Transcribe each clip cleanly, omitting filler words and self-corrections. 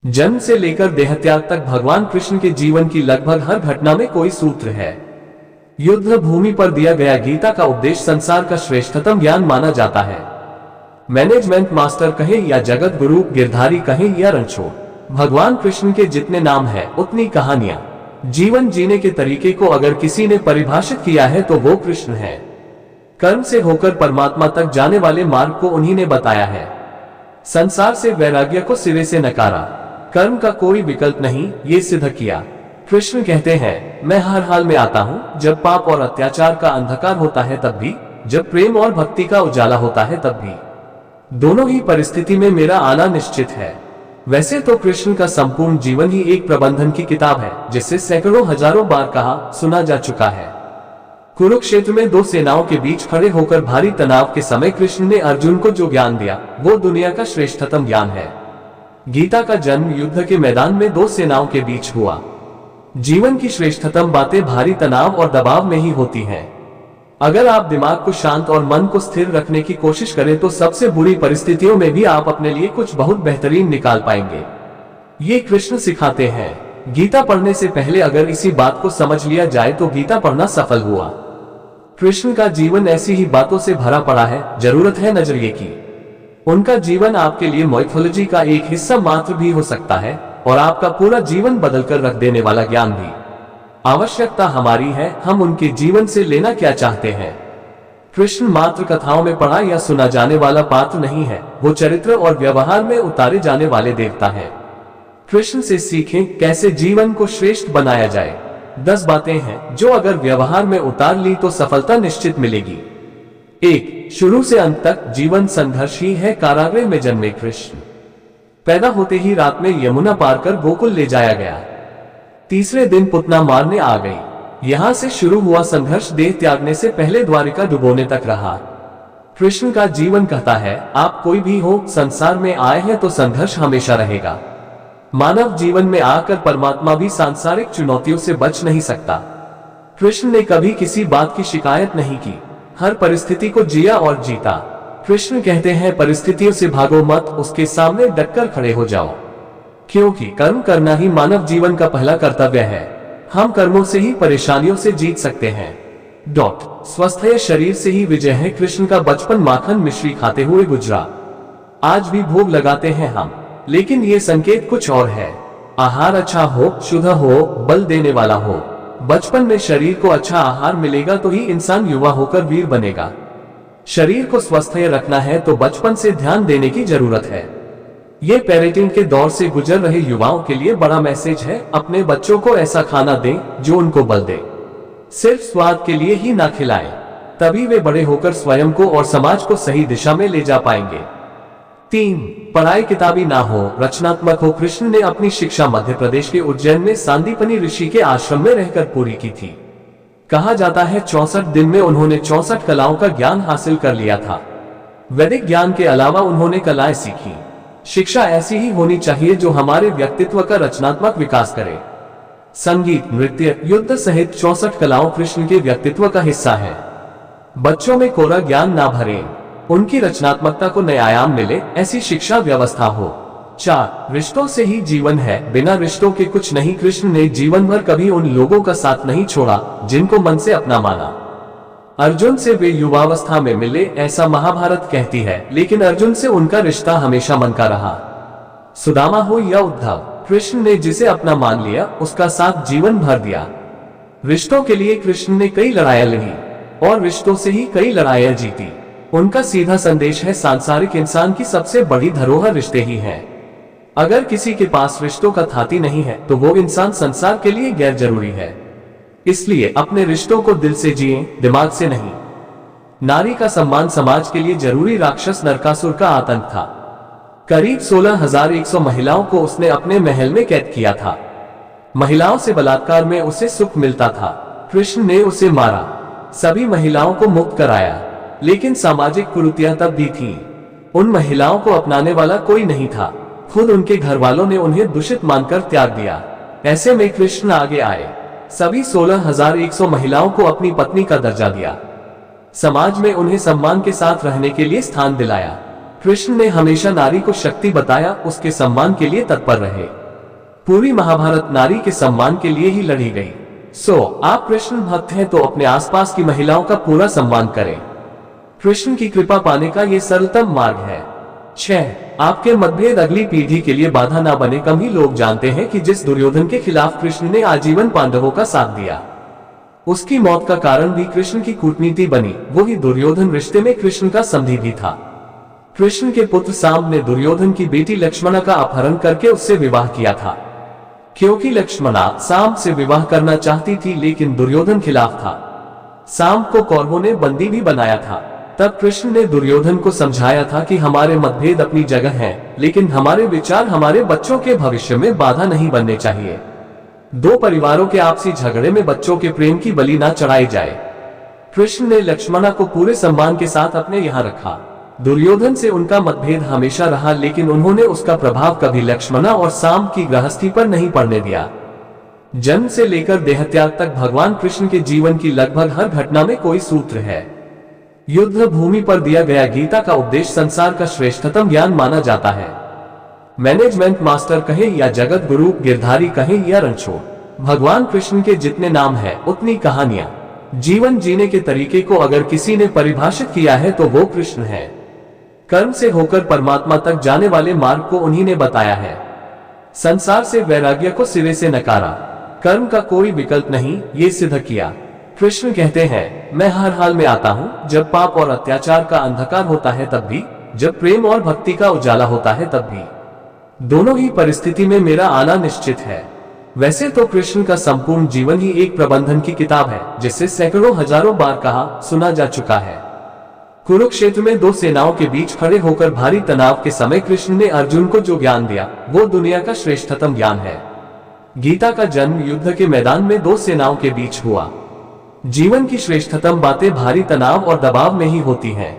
जन्म से लेकर देहत्याग तक भगवान कृष्ण के जीवन की लगभग हर घटना में कोई सूत्र है। युद्ध भूमि पर दिया गया गीता का उपदेश संसार का श्रेष्ठतम ज्ञान माना जाता है। मैनेजमेंट मास्टर कहें या जगत गुरु, गिरधारी कहें या रणछोड़, भगवान कृष्ण के जितने नाम हैं उतनी कहानियां। जीवन जीने के तरीके को अगर किसी ने परिभाषित किया है तो वो कृष्ण है। कर्म से होकर परमात्मा तक जाने वाले मार्ग को उन्हीं ने बताया है। संसार से वैराग्य को सिरे से नकारा, कर्म का कोई विकल्प नहीं, ये सिद्ध किया। कृष्ण कहते हैं, मैं हर हाल में आता हूँ, जब पाप और अत्याचार का अंधकार होता है तब भी, जब प्रेम और भक्ति का उजाला होता है तब भी। दोनों ही परिस्थिति में मेरा आना निश्चित है। वैसे तो कृष्ण का संपूर्ण जीवन ही एक प्रबंधन की किताब है, जिसे सैकड़ों हजारों बार कहा सुना जा चुका है। कुरुक्षेत्र में दो सेनाओं के बीच खड़े होकर भारी तनाव के समय कृष्ण ने अर्जुन को जो ज्ञान दिया वो दुनिया का श्रेष्ठतम ज्ञान है। गीता का जन्म युद्ध के मैदान में दो सेनाओं के बीच हुआ। जीवन की श्रेष्ठतम बातें भारी तनाव और दबाव में ही होती हैं। अगर आप दिमाग को शांत और मन को स्थिर रखने की कोशिश करें तो सबसे बुरी परिस्थितियों में भी आप अपने लिए कुछ बहुत बेहतरीन निकाल पाएंगे। ये कृष्ण सिखाते हैं। गीता पढ़ने से पहले अगर इसी बात को समझ लिया जाए तो गीता पढ़ना सफल हुआ। कृष्ण का जीवन ऐसी ही बातों से भरा पड़ा है, जरूरत है नजरिए की। उनका जीवन आपके लिए माइथोलॉजी का एक हिस्सा मात्र भी हो सकता है और आपका पूरा जीवन बदलकर रख देने वाला ज्ञान भी। आवश्यकता हमारी है, हम उनके जीवन से लेना क्या चाहते हैं। कृष्ण मात्र कथाओं में पढ़ा या सुना जाने वाला पात्र नहीं है, वो चरित्र और व्यवहार में उतारे जाने वाले देवता है। कृष्ण से सीखें कैसे जीवन को श्रेष्ठ बनाया जाए। 10 बातें हैं जो अगर व्यवहार में उतार ली तो सफलता निश्चित मिलेगी। 1. शुरू से अंत तक जीवन संघर्ष ही है। कारागृह में जन्मे कृष्ण, पैदा होते ही रात में यमुना पार कर गोकुल ले जाया गया। तीसरे दिन पुतना मारने आ गई। यहां से शुरू हुआ संघर्ष देह त्यागने से पहले द्वारिका डुबोने तक रहा। कृष्ण का जीवन कहता है, आप कोई भी हो, संसार में आए हैं तो संघर्ष हमेशा रहेगा। मानव जीवन में आकर परमात्मा भी सांसारिक चुनौतियों से बच नहीं सकता। कृष्ण ने कभी किसी बात की शिकायत नहीं की, हर परिस्थिति को जिया और जीता। कृष्ण कहते हैं, परिस्थितियों से भागो मत, उसके सामने डटकर खड़े हो जाओ, क्योंकि कर्म करना ही मानव जीवन का पहला कर्तव्य है। हम कर्मों से ही परेशानियों से जीत सकते हैं। स्वस्थ शरीर से ही विजय है। कृष्ण का बचपन माखन मिश्री खाते हुए गुजरा। आज भी भोग लगाते हैं हम, लेकिन ये संकेत कुछ और है। आहार अच्छा हो, शुद्ध हो, बल देने वाला हो। बचपन में शरीर को अच्छा आहार मिलेगा तो ही इंसान युवा होकर वीर बनेगा। शरीर को स्वस्थ रखना है तो बचपन से ध्यान देने की जरूरत है। ये पेरेंटिंग के दौर से गुजर रहे युवाओं के लिए बड़ा मैसेज है। अपने बच्चों को ऐसा खाना दें जो उनको बल दे। सिर्फ स्वाद के लिए ही ना खिलाएं, तभी वे बड़े होकर स्वयं को और समाज को सही दिशा में ले जा पाएंगे। 3. पढ़ाई किताबी ना हो, रचनात्मक हो। कृष्ण ने अपनी शिक्षा मध्य प्रदेश के उज्जैन में सांदीपनी ऋषि के आश्रम में रहकर पूरी की थी। कहा जाता है 64 दिन में उन्होंने 64 कलाओं का ज्ञान हासिल कर लिया था। वैदिक ज्ञान के अलावा उन्होंने कलाएं सीखी। शिक्षा ऐसी ही होनी चाहिए जो हमारे व्यक्तित्व का रचनात्मक विकास करे। संगीत, नृत्य, युद्ध सहित 64 कलाओं कृष्ण के व्यक्तित्व का हिस्सा है। बच्चों में कोरा ज्ञान ना भरें, उनकी रचनात्मकता को नया आयाम मिले, ऐसी शिक्षा व्यवस्था हो। 4. रिश्तों से ही जीवन है, बिना रिश्तों के कुछ नहीं। कृष्ण ने जीवन भर कभी उन लोगों का साथ नहीं छोड़ा जिनको मन से अपना माना। अर्जुन से वे युवावस्था में मिले, ऐसा महाभारत कहती है, लेकिन अर्जुन से उनका रिश्ता हमेशा मन का रहा। सुदामा हो या उद्धव, कृष्ण ने जिसे अपना मान लिया उसका साथ जीवन भर दिया। रिश्तों के लिए कृष्ण ने कई लड़ाइयां लड़ी और रिश्तों से ही कई लड़ाइयां जीती। उनका सीधा संदेश है, सांसारिक इंसान की सबसे बड़ी धरोहर रिश्ते ही हैं। अगर किसी के पास रिश्तों का थाती नहीं है तो वो इंसान संसार के लिए गैर जरूरी है। इसलिए अपने रिश्तों को दिल से जिएं, दिमाग से नहीं। नारी का सम्मान समाज के लिए जरूरी। राक्षस नरकासुर का आतंक था। करीब 16,100 महिलाओं को उसने अपने महल में कैद किया था। महिलाओं से बलात्कार में उसे सुख मिलता था। कृष्ण ने उसे मारा, सभी महिलाओं को मुक्त कराया, लेकिन सामाजिक कुरीतियां तब भी थीं। उन महिलाओं को अपनाने वाला कोई नहीं था। खुद उनके घर वालों ने उन्हें दूषित मानकर त्याग दिया। ऐसे में कृष्ण आगे आए, सभी 16,100 महिलाओं को अपनी पत्नी का दर्जा दिया। समाज में उन्हें सम्मान के साथ रहने के लिए स्थान दिलाया। कृष्ण ने हमेशा नारी को शक्ति बताया, उसके सम्मान के लिए तत्पर रहे। पूरी महाभारत नारी के सम्मान के लिए ही लड़ी गई। आप कृष्ण भक्त हैं तो अपने आसपास की महिलाओं का पूरा सम्मान करें। कृष्ण की कृपा पाने का ये सरलतम मार्ग है। 6. आपके मतभेद अगली पीढ़ी के लिए बाधा ना बने। कम ही लोग जानते हैं कि जिस दुर्योधन के खिलाफ कृष्ण ने आजीवन पांडवों का साथ दिया, उसकी मौत का कारण भी कृष्ण की कूटनीति बनी। वही दुर्योधन रिश्ते में कृष्ण का संधि भी था। कृष्ण के पुत्र सांब ने दुर्योधन की बेटी लक्ष्मणा का अपहरण करके उससे विवाह किया था, क्योंकि लक्ष्मणा सांब से विवाह करना चाहती थी, लेकिन दुर्योधन खिलाफ था। सांब को कौरवों ने बंदी भी बनाया था। तब कृष्ण ने दुर्योधन को समझाया था कि हमारे मतभेद अपनी जगह हैं, लेकिन हमारे विचार हमारे बच्चों के भविष्य में बाधा नहीं बनने चाहिए। दो परिवारों के आपसी झगड़े में बच्चों के प्रेम की बलि ना चढ़ाई जाए। कृष्ण ने लक्ष्मणा को पूरे सम्मान के साथ अपने यहाँ रखा। दुर्योधन से उनका मतभेद हमेशा रहा, लेकिन उन्होंने उसका प्रभाव कभी लक्ष्मणा और सांब की गृहस्थी पर नहीं पड़ने दिया। जन्म से लेकर देहत्याग तक भगवान कृष्ण के जीवन की लगभग हर घटना में कोई सूत्र है। युद्ध भूमि पर दिया गया गीता का उपदेश संसार का श्रेष्ठतम ज्ञान माना जाता है। मैनेजमेंट मास्टर कहे या जगत गुरु, गिरधारी कहे या रणछोड़, भगवान कृष्ण के जितने नाम है उतनी कहानियां। जीवन जीने के तरीके को अगर किसी ने परिभाषित किया है तो वो कृष्ण है। कर्म से होकर परमात्मा तक जाने वाले मार्ग को उन्हीं ने बताया है। संसार से वैराग्य को सिरे से नकारा, कर्म का कोई विकल्प नहीं, ये सिद्ध किया। कृष्ण कहते हैं, मैं हर हाल में आता हूँ, जब पाप और अत्याचार का अंधकार होता है तब भी, जब प्रेम और भक्ति का उजाला होता है तब भी। दोनों ही परिस्थिति में मेरा आना निश्चित है। वैसे तो कृष्ण का संपूर्ण जीवन ही एक प्रबंधन की किताब है, जिसे सैकड़ों हजारों बार कहा सुना जा चुका है। कुरुक्षेत्र में दो सेनाओं के बीच खड़े होकर भारी तनाव के समय कृष्ण ने अर्जुन को जो ज्ञान दिया वो दुनिया का श्रेष्ठतम ज्ञान है। गीता का जन्म युद्ध के मैदान में दो सेनाओं के बीच हुआ। जीवन की श्रेष्ठतम बातें भारी तनाव और दबाव में ही होती हैं।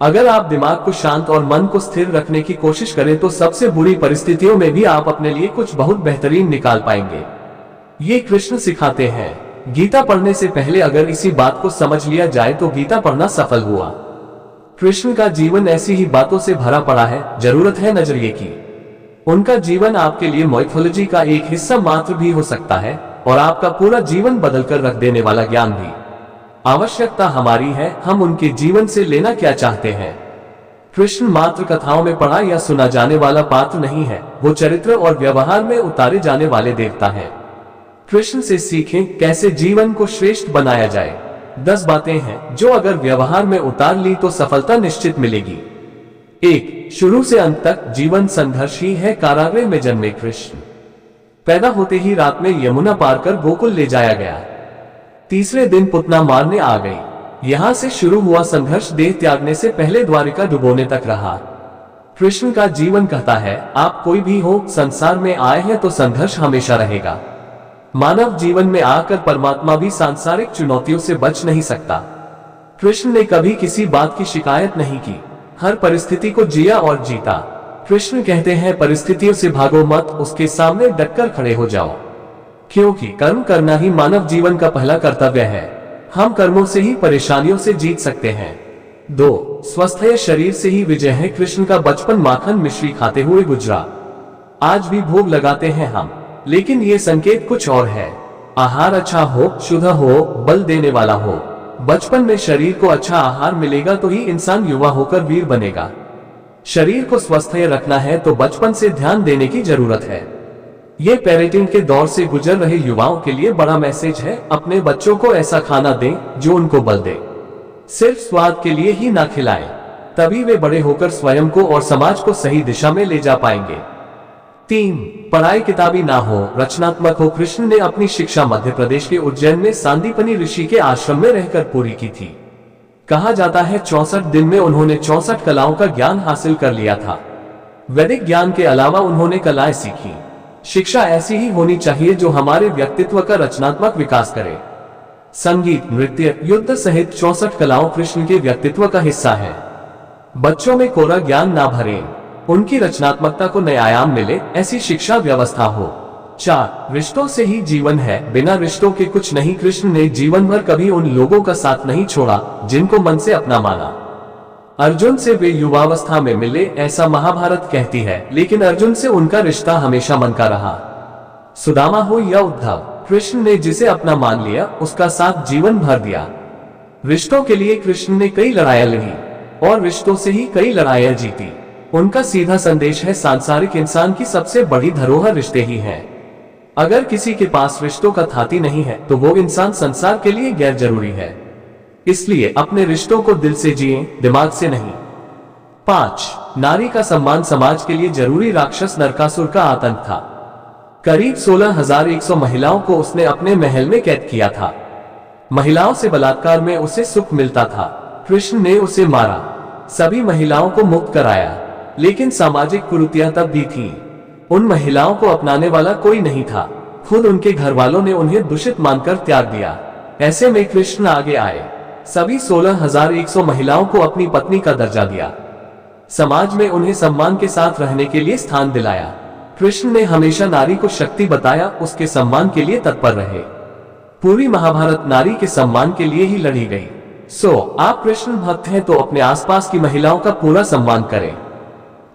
अगर आप दिमाग को शांत और मन को स्थिर रखने की कोशिश करें तो सबसे बुरी परिस्थितियों में भी आप अपने लिए कुछ बहुत बेहतरीन निकाल पाएंगे। ये कृष्ण सिखाते हैं। गीता पढ़ने से पहले अगर इसी बात को समझ लिया जाए तो गीता पढ़ना सफल हुआ। कृष्ण का जीवन ऐसी ही बातों से भरा पड़ा है, जरूरत है नजरिए की। उनका जीवन आपके लिए माइथोलॉजी का एक हिस्सा मात्र भी हो सकता है और आपका पूरा जीवन बदलकर रख देने वाला ज्ञान भी। आवश्यकता हमारी है, हम उनके जीवन से लेना क्या चाहते हैं। कृष्ण मात्र कथाओं में पढ़ा या सुना जाने वाला पात्र नहीं है, वो चरित्र और व्यवहार में उतारे जाने वाले देवता हैं। कृष्ण से सीखें कैसे जीवन को श्रेष्ठ बनाया जाए। 10 बातें हैं जो अगर व्यवहार में उतार ली तो सफलता निश्चित मिलेगी। 1. शुरू से अंत तक जीवन संघर्ष ही है। कारागृह में जन्मे कृष्ण, पैदा होते ही रात में यमुना पार कर गोकुल ले जाया गया। तीसरे दिन पुतना मारने आ गई। यहां से शुरू हुआ संघर्ष देह त्यागने से पहले द्वारिका डुबोने तक रहा। कृष्ण का जीवन कहता है, आप कोई भी हो, संसार में आए हैं तो संघर्ष हमेशा रहेगा। मानव जीवन में आकर परमात्मा भी सांसारिक चुनौतियों से बच नहीं सकता। कृष्ण ने कभी किसी बात की शिकायत नहीं की, हर परिस्थिति को जिया और जीता। कृष्ण कहते हैं, परिस्थितियों से भागो मत, उसके सामने डटकर खड़े हो जाओ, क्योंकि कर्म करना ही मानव जीवन का पहला कर्तव्य है। हम कर्मों से ही परेशानियों से जीत सकते हैं। 2. स्वस्थ शरीर से ही विजय है। कृष्ण का बचपन माखन मिश्री खाते हुए गुजरा। आज भी भोग लगाते हैं हम, लेकिन ये संकेत कुछ और है। आहार अच्छा हो, शुद्ध हो, बल देने वाला हो। बचपन में शरीर को अच्छा आहार मिलेगा तो ही इंसान युवा होकर वीर बनेगा। शरीर को स्वस्थ रखना है तो बचपन से ध्यान देने की जरूरत है। ये पेरेंटिंग के दौर से गुजर रहे युवाओं के लिए बड़ा मैसेज है। अपने बच्चों को ऐसा खाना दें जो उनको बल दे। सिर्फ स्वाद के लिए ही ना खिलाएं, तभी वे बड़े होकर स्वयं को और समाज को सही दिशा में ले जा पाएंगे। 3. पढ़ाई किताबी ना हो, रचनात्मक हो। कृष्ण ने अपनी शिक्षा मध्य प्रदेश के उज्जैन में सांदीपनी ऋषि के आश्रम में रहकर पूरी की थी। कहा जाता है 64 दिन में उन्होंने 64 कलाओं का ज्ञान हासिल कर लिया था। वैदिक ज्ञान के अलावा उन्होंने कलाएं सीखी। शिक्षा ऐसी ही होनी चाहिए जो हमारे व्यक्तित्व का रचनात्मक विकास करे। संगीत, नृत्य, युद्ध सहित 64 कलाओं कृष्ण के व्यक्तित्व का हिस्सा है। बच्चों में कोरा ज्ञान ना भरें, उनकी रचनात्मकता को नए आयाम मिले, ऐसी शिक्षा व्यवस्था हो। 4. रिश्तों से ही जीवन है, बिना रिश्तों के कुछ नहीं। कृष्ण ने जीवन भर कभी उन लोगों का साथ नहीं छोड़ा जिनको मन से अपना माना। अर्जुन से वे युवावस्था में मिले ऐसा महाभारत कहती है, लेकिन अर्जुन से उनका रिश्ता हमेशा मन का रहा। सुदामा हो या उद्धव, कृष्ण ने जिसे अपना मान लिया उसका साथ जीवन भर दिया। रिश्तों के लिए कृष्ण ने कई लड़ाइयां लड़ी और रिश्तों से ही कई लड़ाइयां जीती। उनका सीधा संदेश है, सांसारिक इंसान की सबसे बड़ी धरोहर रिश्ते ही हैं। अगर किसी के पास रिश्तों का थाती नहीं है तो वो इंसान संसार के लिए गैर जरूरी है। इसलिए अपने रिश्तों को दिल से जिएं, दिमाग से नहीं। 5. नारी का सम्मान समाज के लिए जरूरी। राक्षस नरकासुर का आतंक था। करीब 16,100 महिलाओं को उसने अपने महल में कैद किया था। महिलाओं से बलात्कार में उसे सुख मिलता था। कृष्ण ने उसे मारा, सभी महिलाओं को मुक्त कराया, लेकिन सामाजिक कुरीतियां तब भी थी। उन महिलाओं को अपनाने वाला कोई नहीं था। खुद उनके घर वालों ने उन्हें दूषित मानकर त्याग दिया। ऐसे में कृष्ण आगे आए, सभी 16,100 महिलाओं को अपनी पत्नी का दर्जा दिया, समाज में उन्हें सम्मान के साथ रहने के लिए स्थान दिलाया। कृष्ण ने हमेशा नारी को शक्ति बताया, उसके सम्मान के लिए तत्पर रहे। पूरी महाभारत नारी के सम्मान के लिए ही लड़ी गई। आप कृष्ण भक्त हैं तो अपने आसपास की महिलाओं का पूरा सम्मान करें।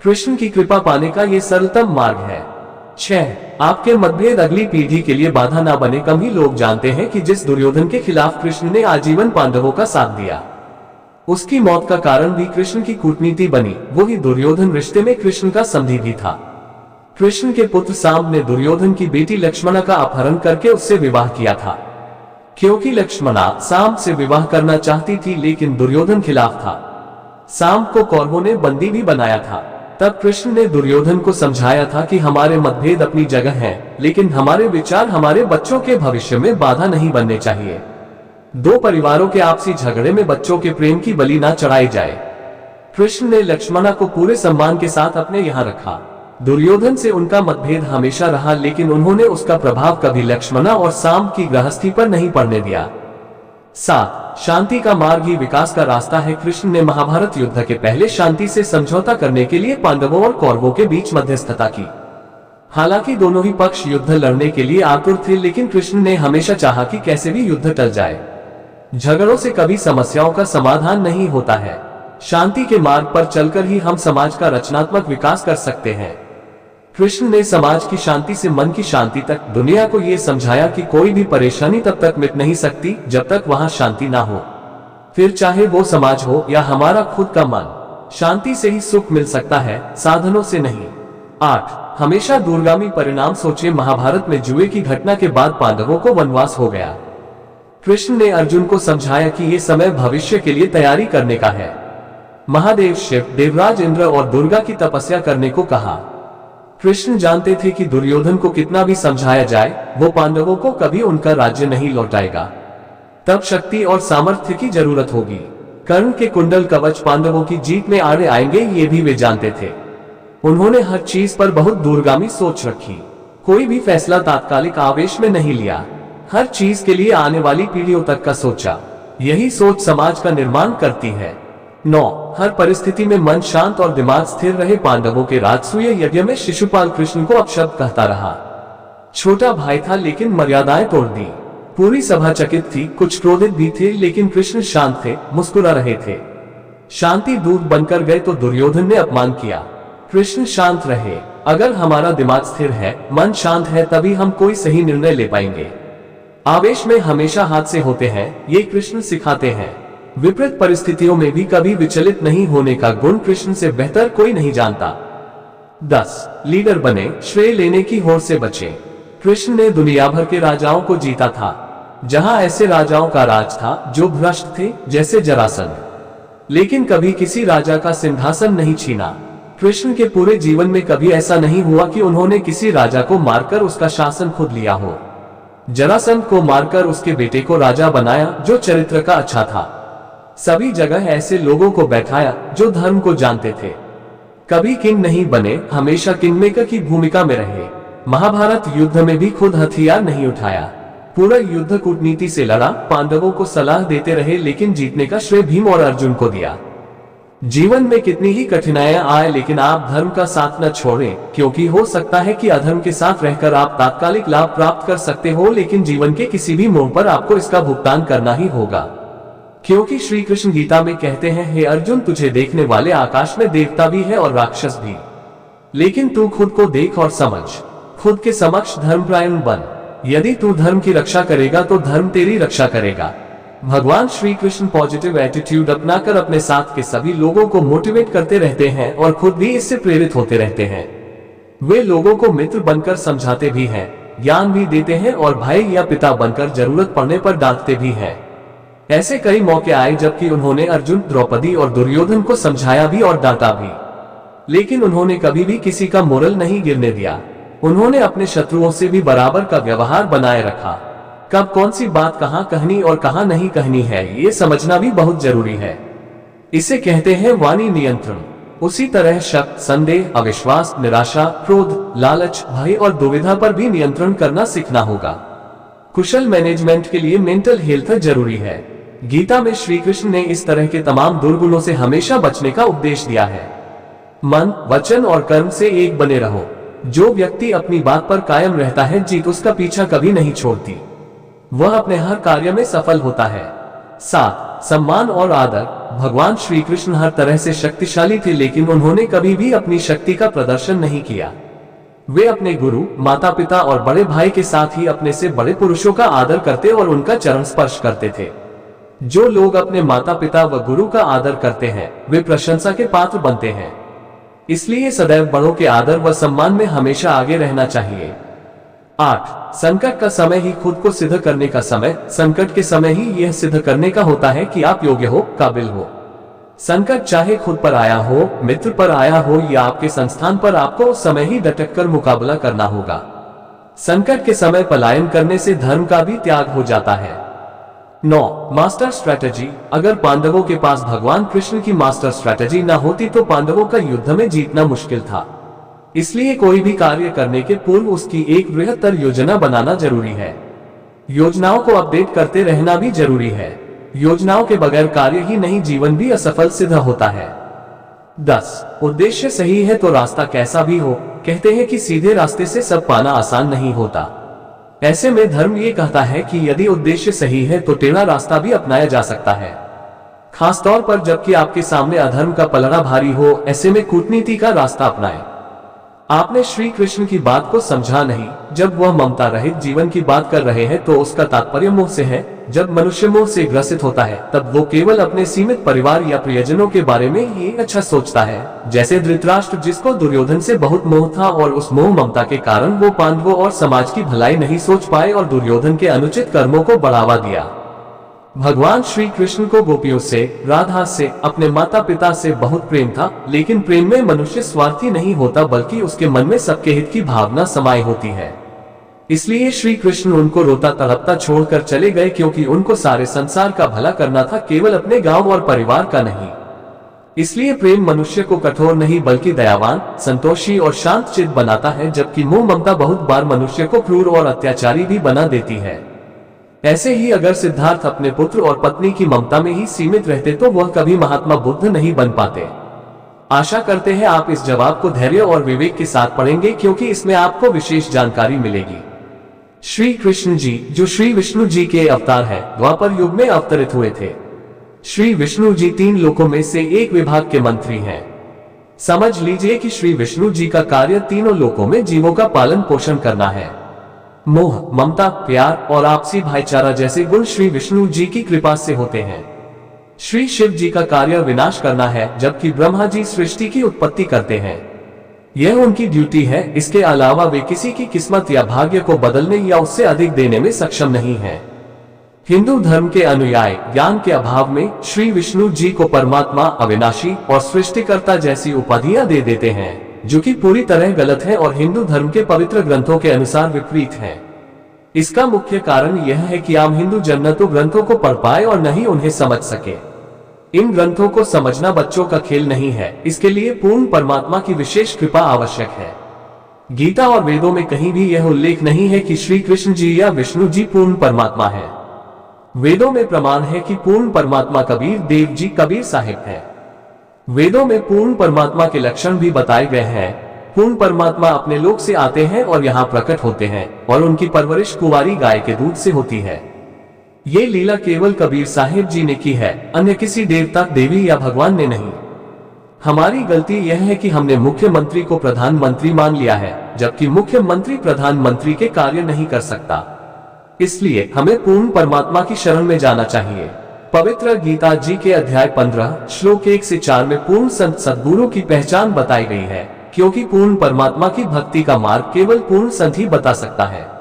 कृष्ण की कृपा पाने का ये सरलतम मार्ग है। 6. आपके मतभेद अगली पीढ़ी के लिए बाधा ना बने। कम ही लोग जानते हैं कि जिस दुर्योधन के खिलाफ कृष्ण ने आजीवन पांडवों का साथ दिया, उसकी मौत का कारण भी कृष्ण की कूटनीति बनी। वही दुर्योधन रिश्ते में कृष्ण का संधि भी था। कृष्ण के पुत्र सांब ने दुर्योधन की बेटी लक्ष्मणा का अपहरण करके उससे विवाह किया था। क्योंकि लक्ष्मणा सांब से विवाह करना चाहती थी, लेकिन दुर्योधन खिलाफ था। सांब को कौरवों ने बंदी भी बनाया था। तब कृष्ण ने दुर्योधन को समझाया था कि हमारे मतभेद अपनी जगह हैं, लेकिन हमारे विचार हमारे बच्चों के भविष्य में बाधा नहीं बनने चाहिए। दो परिवारों के आपसी झगड़े में बच्चों के प्रेम की बलि ना चढ़ाई जाए। कृष्ण ने लक्ष्मणा को पूरे सम्मान के साथ अपने यहाँ रखा। दुर्योधन से उनका मतभेद हमेशा रहा, लेकिन उन्होंने उसका प्रभाव कभी लक्ष्मणा और सांब की गृहस्थी पर नहीं पड़ने दिया। 7. शांति का मार्ग ही विकास का रास्ता है। कृष्ण ने महाभारत युद्ध के पहले शांति से समझौता करने के लिए पांडवों और कौरवों के बीच मध्यस्थता की। हालांकि दोनों ही पक्ष युद्ध लड़ने के लिए आतुर थे, लेकिन कृष्ण ने हमेशा चाहा कि कैसे भी युद्ध टल जाए। झगड़ों से कभी समस्याओं का समाधान नहीं होता है। शांति के मार्ग पर चलकर ही हम समाज का रचनात्मक विकास कर सकते हैं। कृष्ण ने समाज की शांति से मन की शांति तक दुनिया को ये समझाया कि कोई भी परेशानी तब तक मिट नहीं सकती जब तक वहां शांति ना हो। फिर चाहे वो समाज हो या हमारा खुद का मन, शांति से ही सुख मिल सकता है, साधनों से नहीं। 8. हमेशा दूरगामी परिणाम सोचे। महाभारत में जुए की घटना के बाद पांडवों को वनवास हो गया। कृष्ण ने अर्जुन को समझाया कि ये समय भविष्य के लिए तैयारी करने का है। महादेव शिव, देवराज इंद्र और दुर्गा की तपस्या करने को कहा। कृष्ण जानते थे कि दुर्योधन को कितना भी समझाया जाए, वो पांडवों को कभी उनका राज्य नहीं लौटाएगा। तब शक्ति और सामर्थ्य की जरूरत होगी। कर्ण के कुंडल कवच पांडवों की जीत में आड़े आएंगे, ये भी वे जानते थे। उन्होंने हर चीज पर बहुत दूरगामी सोच रखी। कोई भी फैसला तात्कालिक आवेश में नहीं लिया। हर चीज के लिए आने वाली पीढ़ियों तक का सोचा। यही सोच समाज का निर्माण करती है। 9. हर परिस्थिति में मन शांत और दिमाग स्थिर रहे। पांडवों के राजसूय यज्ञ में शिशुपाल कृष्ण को अपशब्द कहता रहा। छोटा भाई था लेकिन मर्यादाएं तोड़ दी। पूरी सभा चकित थी, कुछ क्रोधित भी थे, लेकिन कृष्ण शांत थे, मुस्कुरा रहे थे। शांति दूत बनकर गए तो दुर्योधन ने अपमान किया। कृष्ण शांत रहे। अगर हमारा दिमाग स्थिर है, मन शांत है, तभी हम कोई सही निर्णय ले पाएंगे। आवेश में हमेशा हादसे होते हैं, ये कृष्ण सिखाते हैं। विपरीत परिस्थितियों में भी कभी विचलित नहीं होने का गुण कृष्ण से बेहतर कोई नहीं जानता। 10. लीडर बने, श्रेय लेने की होड़ से बचे। कृष्ण ने दुनिया भर के राजाओं को जीता था। जहां ऐसे राजाओं का राज था जो भ्रष्ट थे, जैसे जरासंध, लेकिन कभी किसी राजा का सिंहासन नहीं छीना। कृष्ण के पूरे जीवन में कभी ऐसा नहीं हुआ कि उन्होंने किसी राजा को मारकर उसका शासन खुद लिया हो। जरासंध को मारकर उसके बेटे को राजा बनाया जो चरित्र का अच्छा था। सभी जगह ऐसे लोगों को बैठाया जो धर्म को जानते थे। कभी किंग नहीं बने, हमेशा किंगमेकर की भूमिका में रहे। महाभारत युद्ध में भी खुद हथियार नहीं उठाया, पूरा युद्ध कूटनीति से लड़ा। पांडवों को सलाह देते रहे, लेकिन जीतने का श्रेय भीम और अर्जुन को दिया। जीवन में कितनी ही कठिनाइयां आए, लेकिन आप धर्म का साथ न छोड़ें, क्योंकि हो सकता है कि अधर्म के साथ रहकर आप तात्कालिक लाभ प्राप्त कर सकते हो, लेकिन जीवन के किसी भी मोड़ पर आपको इसका भुगतान करना ही होगा। क्योंकि श्री कृष्ण गीता में कहते हैं, हे अर्जुन, तुझे देखने वाले आकाश में देवता भी है और राक्षस भी, लेकिन तू खुद को देख और समझ, खुद के समक्ष धर्मपरायण बन। यदि तू धर्म की रक्षा करेगा तो धर्म तेरी रक्षा करेगा। भगवान श्री कृष्ण पॉजिटिव एटीट्यूड अपनाकर अपने साथ के सभी लोगों को मोटिवेट करते रहते हैं और खुद भी इससे प्रेरित होते रहते हैं। वे लोगों को मित्र बनकर समझाते भी हैं, ज्ञान भी देते हैं और भाई या पिता बनकर जरूरत पड़ने पर डांटते भी हैं। ऐसे कई मौके आए जबकि उन्होंने अर्जुन, द्रौपदी और दुर्योधन को समझाया भी और डांटा भी, लेकिन उन्होंने कभी भी किसी का मोरल नहीं गिरने दिया। उन्होंने अपने शत्रुओं से भी बराबर का व्यवहार बनाए रखा। कब कौन सी बात कहां कहनी और कहां नहीं कहनी है, ये समझना भी बहुत जरूरी है। इसे कहते हैं वाणी नियंत्रण। उसी तरह शक, संदेह, अविश्वास, निराशा, क्रोध, लालच, भय और दुविधा पर भी नियंत्रण करना सीखना होगा। कुशल मैनेजमेंट के लिए मेंटल हेल्थ जरूरी है। गीता में श्री कृष्ण ने इस तरह के तमाम दुर्गुणों से हमेशा बचने का उपदेश दिया है। मन, वचन और कर्म से एक बने रहो। जो व्यक्ति अपनी बात पर कायम रहता है, जीत उसका पीछा कभी नहीं छोड़ती। वह अपने हर कार्य में सफल होता है। 7. सम्मान और आदर। भगवान श्री कृष्ण हर तरह से शक्तिशाली थे, लेकिन उन्होंने कभी भी अपनी शक्ति का प्रदर्शन नहीं किया। वे अपने गुरु, माता पिता और बड़े भाई के साथ ही अपने से बड़े पुरुषों का आदर करते और उनका चरण स्पर्श करते थे। जो लोग अपने माता पिता व गुरु का आदर करते हैं, वे प्रशंसा के पात्र बनते हैं। इसलिए सदैव बड़ों के आदर व सम्मान में हमेशा आगे रहना चाहिए। 8. संकट का समय ही खुद को सिद्ध करने का समय। संकट के समय ही यह सिद्ध करने का होता है कि आप योग्य हो, काबिल हो। संकट चाहे खुद पर आया हो, मित्र पर आया हो या आपके संस्थान पर, आपको उस समय ही डटक कर मुकाबला करना होगा। संकट के समय पलायन करने से धर्म का भी त्याग हो जाता है। 9. Master strategy. अगर पांडवों के पास भगवान कृष्ण की मास्टर स्ट्रैटेजी न होती तो पांडवों का युद्ध में जीतना मुश्किल था। इसलिए कोई भी कार्य करने के पूर्व उसकी एक बृहत्तर योजना बनाना जरूरी है। योजनाओं को अपडेट करते रहना भी जरूरी है। योजनाओं के बगैर कार्य ही नहीं, जीवन भी असफल सिद्ध होता है। 10. उद्देश्य सही है तो रास्ता कैसा भी हो। कहते हैं कि सीधे रास्ते से सब पाना आसान नहीं होता। ऐसे में धर्म ये कहता है कि यदि उद्देश्य सही है तो टेढ़ा रास्ता भी अपनाया जा सकता है, खासतौर पर जबकि आपके सामने अधर्म का पलड़ा भारी हो। ऐसे में कूटनीति का रास्ता अपनाएं। आपने श्री कृष्ण की बात को समझा नहीं। जब वह ममता रहित जीवन की बात कर रहे हैं तो उसका तात्पर्य मोह से है। जब मनुष्य मोह से ग्रसित होता है तब वो केवल अपने सीमित परिवार या प्रियजनों के बारे में ही अच्छा सोचता है, जैसे धृतराष्ट्र, जिसको दुर्योधन से बहुत मोह था और उस मोह ममता के कारण वो पांडवों और समाज की भलाई नहीं सोच पाए और दुर्योधन के अनुचित कर्मों को बढ़ावा दिया। भगवान श्री कृष्ण को गोपियों से, राधा से, अपने माता पिता से बहुत प्रेम था, लेकिन प्रेम में मनुष्य स्वार्थी नहीं होता बल्कि उसके मन में सबके हित की भावना समाई होती है। इसलिए श्री कृष्ण उनको रोता तड़पता छोड़कर चले गए, क्योंकि उनको सारे संसार का भला करना था, केवल अपने गांव और परिवार का नहीं। इसलिए प्रेम मनुष्य को कठोर नहीं बल्कि दयावान, संतोषी और शांत चित्त बनाता है, जबकि मोह ममता बहुत बार मनुष्य को क्रूर और अत्याचारी भी बना देती है। ऐसे ही अगर सिद्धार्थ अपने पुत्र और पत्नी की ममता में ही सीमित रहते तो वह कभी महात्मा बुद्ध नहीं बन पाते। आशा करते हैं आप इस जवाब को धैर्य और विवेक के साथ पढ़ेंगे, क्योंकि इसमें आपको विशेष जानकारी मिलेगी। श्री कृष्ण जी, जो श्री विष्णु जी के अवतार है, द्वापर युग में अवतरित हुए थे। श्री विष्णु जी 3 लोकों में से एक विभाग के मंत्री हैं। समझ लीजिए कि श्री विष्णु जी का कार्य तीनों लोकों में जीवों का पालन पोषण करना है। मोह, ममता, प्यार और आपसी भाईचारा जैसे गुण श्री विष्णु जी की कृपा से होते हैं। श्री शिव जी का कार्य विनाश करना है, जबकि ब्रह्मा जी सृष्टि की उत्पत्ति करते हैं। यह उनकी ड्यूटी है। इसके अलावा वे किसी की किस्मत या भाग्य को बदलने या उससे अधिक देने में सक्षम नहीं हैं। हिंदू धर्म के अनुयायी ज्ञान के अभाव में श्री विष्णु जी को परमात्मा, अविनाशी और सृष्टिकर्ता जैसी उपाधियां दे देते हैं, जो कि पूरी तरह गलत है और हिंदू धर्म के पवित्र ग्रंथों के अनुसार विपरीत है। इसका मुख्य कारण यह है कि आम हिंदू जन न तो ग्रंथों को पढ़ पाए और न ही उन्हें समझ सके। इन ग्रंथों को समझना बच्चों का खेल नहीं है। इसके लिए पूर्ण परमात्मा की विशेष कृपा आवश्यक है। गीता और वेदों में कहीं भी यह उल्लेख नहीं है कि श्री कृष्ण जी या विष्णु जी पूर्ण परमात्मा है। वेदों में प्रमाण है कि पूर्ण परमात्मा कबीर देव जी कबीर साहिब है। वेदों में पूर्ण परमात्मा के लक्षण भी बताए गए हैं। पूर्ण परमात्मा अपने लोक से आते हैं और यहाँ प्रकट होते हैं और उनकी परवरिश कुंवारी गाय के दूध से होती है। ये लीला केवल कबीर साहिब जी ने की है, अन्य किसी देवता, देवी या भगवान ने नहीं। हमारी गलती यह है कि हमने मुख्यमंत्री को प्रधानमंत्री मान लिया है, जबकि मुख्यमंत्री प्रधानमंत्री के कार्य नहीं कर सकता। इसलिए हमें पूर्ण परमात्मा की शरण में जाना चाहिए। पवित्र गीता जी के अध्याय 15 श्लोक 1 से 4 में पूर्ण संत सद्गुरु की पहचान बताई गई है, क्योंकि पूर्ण परमात्मा की भक्ति का मार्ग केवल पूर्ण संत ही बता सकता है।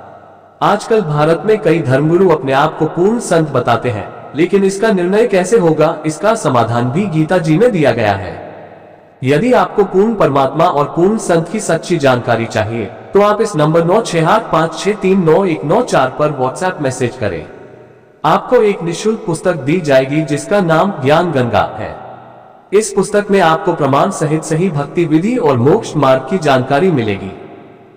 आजकल भारत में कई धर्मगुरु अपने आप को पूर्ण संत बताते हैं, लेकिन इसका निर्णय कैसे होगा, इसका समाधान भी गीता जी में दिया गया है। यदि आपको पूर्ण परमात्मा और पूर्ण संत की सच्ची जानकारी चाहिए, तो आप इस नंबर 9685639194 पर व्हाट्सएप मैसेज करें। आपको एक निःशुल्क पुस्तक दी जाएगी जिसका नाम ज्ञान गंगा है। इस पुस्तक में आपको प्रमाण सहित सही भक्ति विधि और मोक्ष मार्ग की जानकारी मिलेगी।